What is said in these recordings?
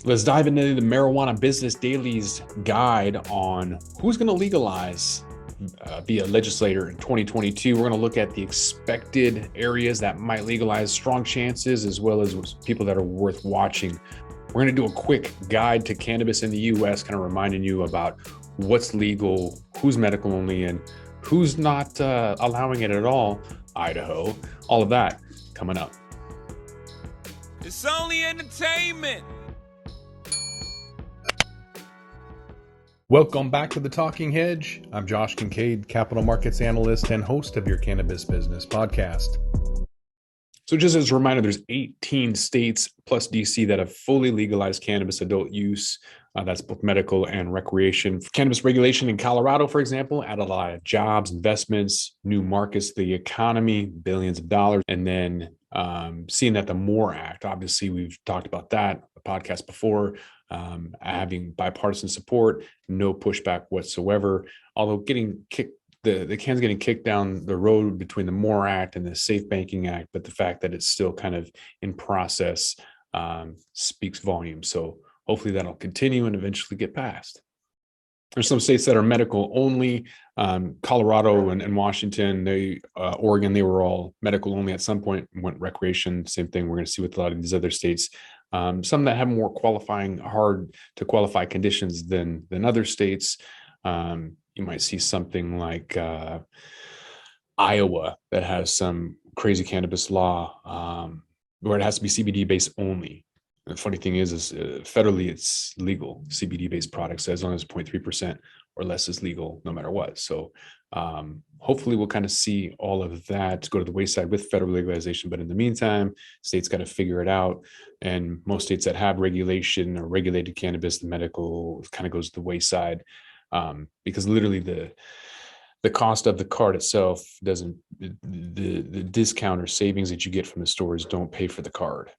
Let's dive into the Marijuana Business Daily's guide on who's going to legalize be a legislator in 2022. We're going to look at the expected areas that might legalize, strong chances, as well as people that are worth watching. We're going to do a quick guide to cannabis in the US, kind of reminding you about what's legal, who's medical only, and who's not allowing it at all. Idaho, all of that coming up. It's only entertainment. Welcome back to the Talking Hedge. I'm Josh Kincaid, capital markets analyst and host of your Cannabis Business Podcast. So just as a reminder, there's 18 states plus DC that have fully legalized cannabis adult use. That's both medical and recreation. Cannabis regulation in Colorado, for example, added a lot of jobs, investments, new markets, the economy, billions of dollars. And then seeing that the MORE Act, obviously we've talked about that, the podcast before, having bipartisan support, no pushback whatsoever, although getting kicked, the can's getting kicked down the road between the MORE Act and the Safe Banking Act, but the fact that it's still kind of in process speaks volumes. So hopefully that'll continue and eventually get passed. There's some states that are medical only. Colorado and Washington, Oregon, they were all medical only at some point, went recreation. Same thing we're going to see with a lot of these other states. Some that have more hard to qualify conditions than other states. You might see something like Iowa that has some crazy cannabis law where it has to be CBD based only. The funny thing is federally it's legal. CBD based products, as long as 0.3% or less is legal no matter what. So hopefully we'll kind of see all of that go to the wayside with federal legalization. But in the meantime, states got to figure it out. And most states that have regulation or regulated cannabis, the medical kind of goes to the wayside because literally the cost of the card itself doesn't, the discount or savings that you get from the stores don't pay for the card.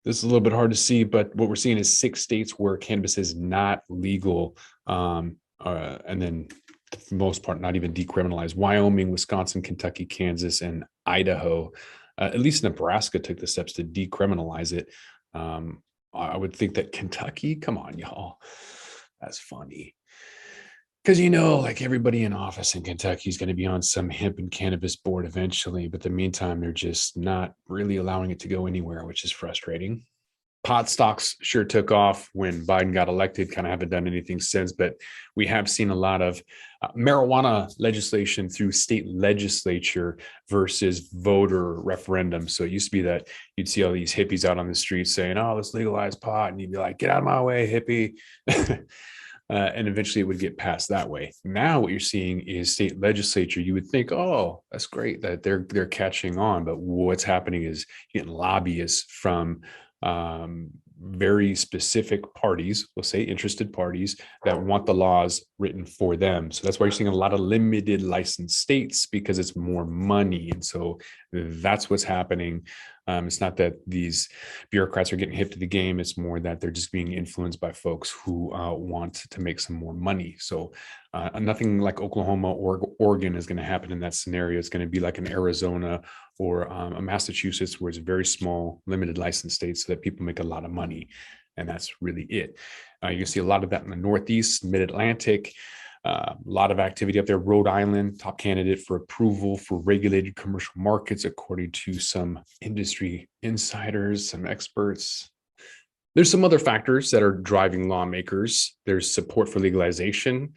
This is a little bit hard to see, but what we're seeing is 6 states where cannabis is not legal. And then for the most part, not even decriminalized. Wyoming, Wisconsin, Kentucky, Kansas, and Idaho. At least Nebraska took the steps to decriminalize it. I would think that Kentucky, come on, y'all. That's funny. Because, like everybody in office in Kentucky is going to be on some hemp and cannabis board eventually. But in the meantime, they're just not really allowing it to go anywhere, which is frustrating. Pot stocks sure took off when Biden got elected, kind of haven't done anything since. But we have seen a lot of marijuana legislation through state legislature versus voter referendum. So it used to be that you'd see all these hippies out on the streets saying, oh, let's legalize pot. And you'd be like, get out of my way, hippie. And eventually it would get passed that way. Now what you're seeing is state legislature. You would think, oh, that's great that they're catching on. But what's happening is getting lobbyists from very specific parties, we'll say interested parties that want the laws written for them. So that's why you're seeing a lot of limited license states because it's more money. And so that's what's happening. It's not that these bureaucrats are getting hip to the game. It's more that they're just being influenced by folks who want to make some more money. So nothing like Oklahoma or Oregon is going to happen in that scenario. It's going to be like an Arizona or a Massachusetts, where it's very small, limited license states so that people make a lot of money. And that's really it. You can see a lot of that in the Northeast, Mid-Atlantic. A lot of activity up there. Rhode Island, top candidate for approval for regulated commercial markets, according to some industry insiders, some experts. There's some other factors that are driving lawmakers. There's support for legalization,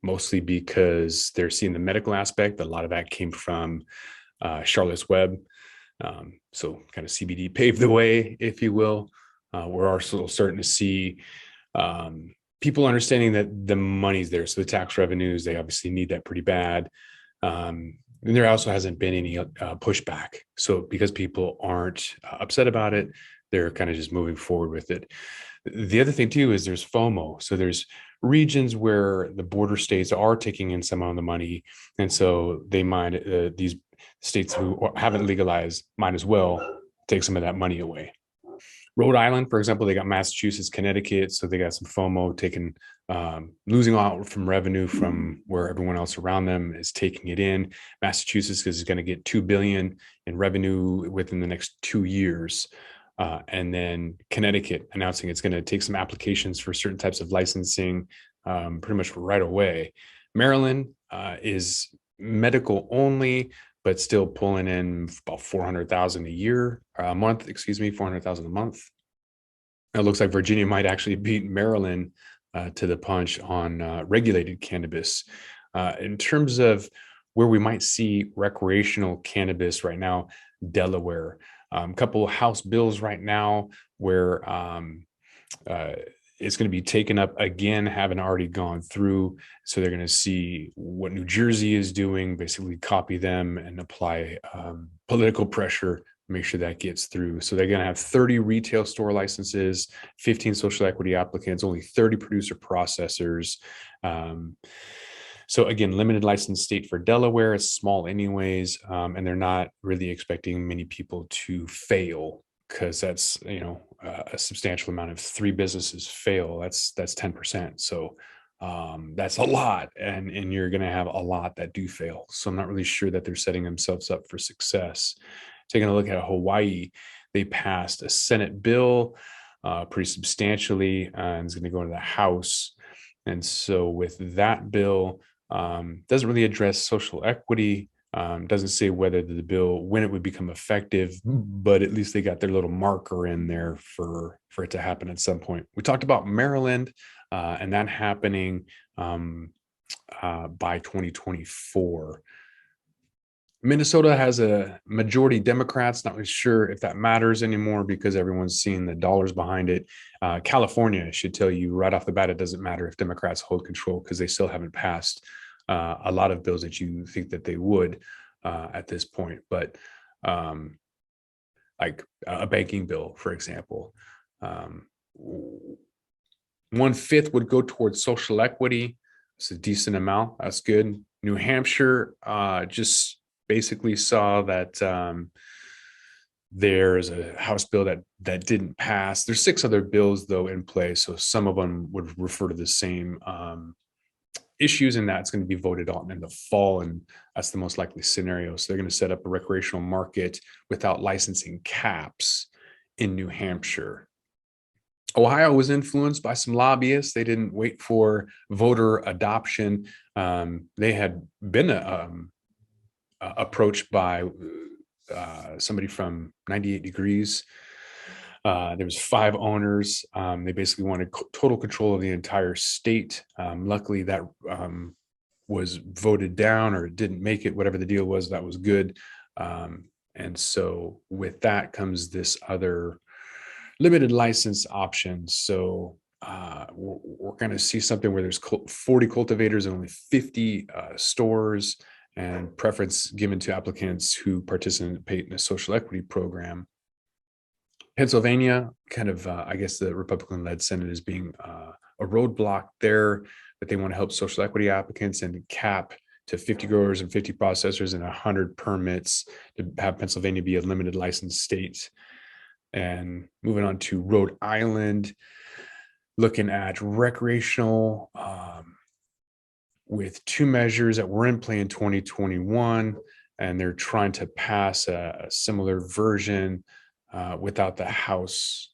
mostly because they're seeing the medical aspect. A lot of that came from Charlotte's Web. So kind of CBD paved the way, if you will. We're also starting to see people understanding that the money's there. So the tax revenues, they obviously need that pretty bad. And there also hasn't been any pushback. So because people aren't upset about it, they're kind of just moving forward with it. The other thing too is there's FOMO. So there's regions where the border states are taking in some of the money. And so they might, these states who haven't legalized might as well take some of that money away. Rhode Island, for example, they got Massachusetts, Connecticut, so they got some FOMO taking, losing out from revenue from where everyone else around them is taking it in. Massachusetts is going to get $2 billion in revenue within the next 2 years. And then Connecticut announcing it's going to take some applications for certain types of licensing pretty much right away. Maryland is medical only, but still pulling in about 400,000 a year, a month, 400,000 a month. It looks like Virginia might actually beat Maryland to the punch on regulated cannabis. In terms of where we might see recreational cannabis right now, Delaware, a couple of House bills right now where it's going to be taken up again, haven't already gone through. So they're going to see what New Jersey is doing, basically copy them and apply political pressure, make sure that gets through. So they're going to have 30 retail store licenses, 15 social equity applicants, only 30 producer processors. So again, limited license state for Delaware. It's small anyways, and they're not really expecting many people to fail, because that's, a substantial amount of 3 businesses fail. That's 10%. So that's a lot, and you're going to have a lot that do fail. So I'm not really sure that they're setting themselves up for success. Taking a look at Hawaii, they passed a Senate bill pretty substantially, and it's going to go to the House. And so with that bill, doesn't really address social equity. Doesn't say whether the bill, when it would become effective, but at least they got their little marker in there for it to happen at some point. We talked about Maryland and that happening by 2024. Minnesota has a majority Democrats. Not really sure if that matters anymore because everyone's seeing the dollars behind it. California should tell you right off the bat, it doesn't matter if Democrats hold control, because they still haven't passed a lot of bills that you think that they would at this point. But like a banking bill, for example, 1/5 would go towards social equity. It's a decent amount. That's good. New Hampshire just basically saw that there's a House bill that didn't pass. There's 6 other bills though in play, so some of them would refer to the same issues, and that's going to be voted on in the fall, and that's the most likely scenario. So they're going to set up a recreational market without licensing caps in New Hampshire. Ohio was influenced by some lobbyists. They didn't wait for voter adoption. They had been approached by somebody from 98 Degrees. There was 5 owners. They basically wanted total control of the entire state. Luckily, that was voted down, or it didn't make it. Whatever the deal was, that was good. And so with that comes this other limited license option. So we're going to see something where there's 40 cultivators and only 50 stores, and preference given to applicants who participate in a social equity program. Pennsylvania, kind of, I guess the Republican-led Senate is being a roadblock there, that they want to help social equity applicants and cap to 50 growers and 50 processors and 100 permits to have Pennsylvania be a limited license state. And moving on to Rhode Island, looking at recreational with 2 measures that were in play in 2021, and they're trying to pass a similar version without the House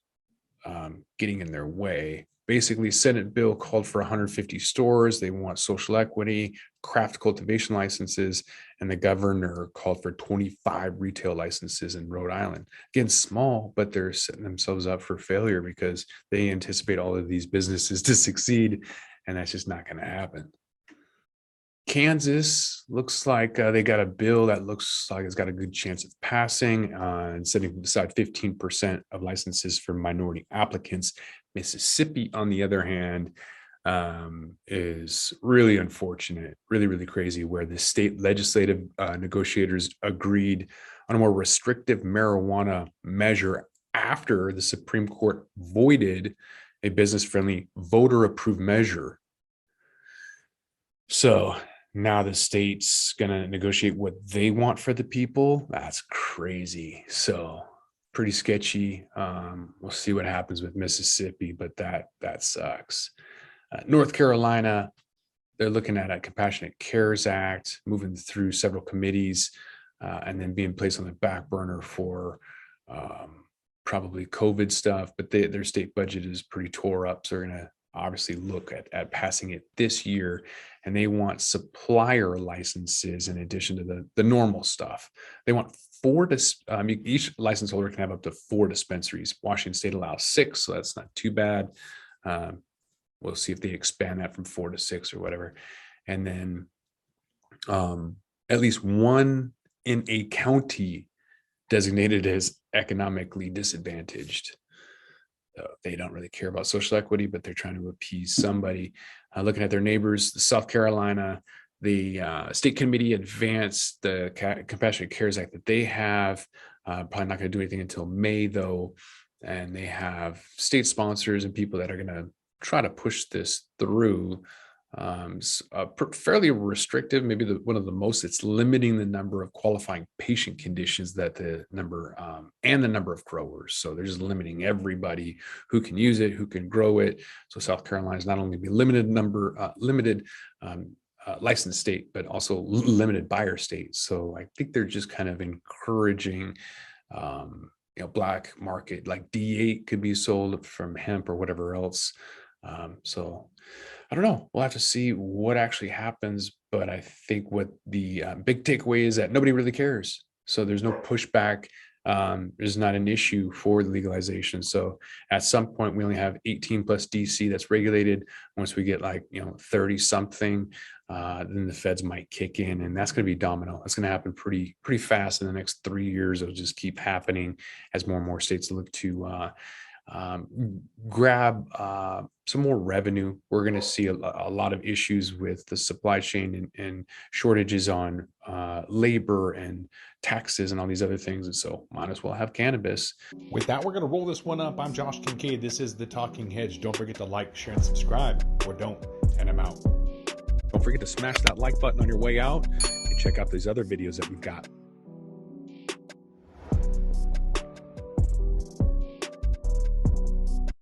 getting in their way. Basically, Senate bill called for 150 stores. They want social equity, craft cultivation licenses, and the governor called for 25 retail licenses in Rhode Island. Again, small, but they're setting themselves up for failure because they anticipate all of these businesses to succeed, and that's just not going to happen. Kansas looks like they got a bill that looks like it's got a good chance of passing and setting aside 15% of licenses for minority applicants. Mississippi, on the other hand, is really unfortunate, really, really crazy, where the state legislative negotiators agreed on a more restrictive marijuana measure after the Supreme Court voided a business-friendly voter-approved measure. So now the state's going to negotiate what they want for the people. That's crazy. So pretty sketchy. We'll see what happens with Mississippi, but that sucks. North Carolina, they're looking at a Compassionate Cares Act, moving through several committees, and then being placed on the back burner for probably COVID stuff, but their state budget is pretty tore up. So they're going to obviously look at passing it this year, and they want supplier licenses in addition to the normal stuff. They want each license holder can have up to 4 dispensaries. Washington State allows 6, so that's not too bad. We'll see if they expand that from 4 to 6 or whatever. And then at least 1 in a county designated as economically disadvantaged. They don't really care about social equity, but they're trying to appease somebody. Looking at their neighbors, South Carolina, the state committee advanced the Compassionate Cares Act that they have. Probably not going to do anything until May, though. And they have state sponsors and people that are going to try to push this through. Fairly restrictive, maybe one of the most. It's limiting the number of qualifying patient conditions that the number of growers. So they're just limiting everybody who can use it, who can grow it. So South Carolina is not only be limited licensed state, but also limited buyer state. So I think they're just kind of encouraging black market, like D8 could be sold from hemp or whatever else. So I don't know. We'll have to see what actually happens. But I think what the big takeaway is that nobody really cares. So there's no pushback. There's not an issue for the legalization. So at some point, we only have 18 plus DC that's regulated. Once we get 30 something, then the feds might kick in, and that's going to be domino. That's going to happen pretty fast in the next 3 years. It'll just keep happening as more and more states look to grab some more revenue. We're going to see a lot of issues with the supply chain and shortages on labor and taxes and all these other things. And so might as well have cannabis. With that, we're going to roll this one up. I'm Josh Kincaid. This is The Talking Hedge. Don't forget to like, share, and subscribe, or don't, and I'm out. Don't forget to smash that like button on your way out and check out these other videos that we've got.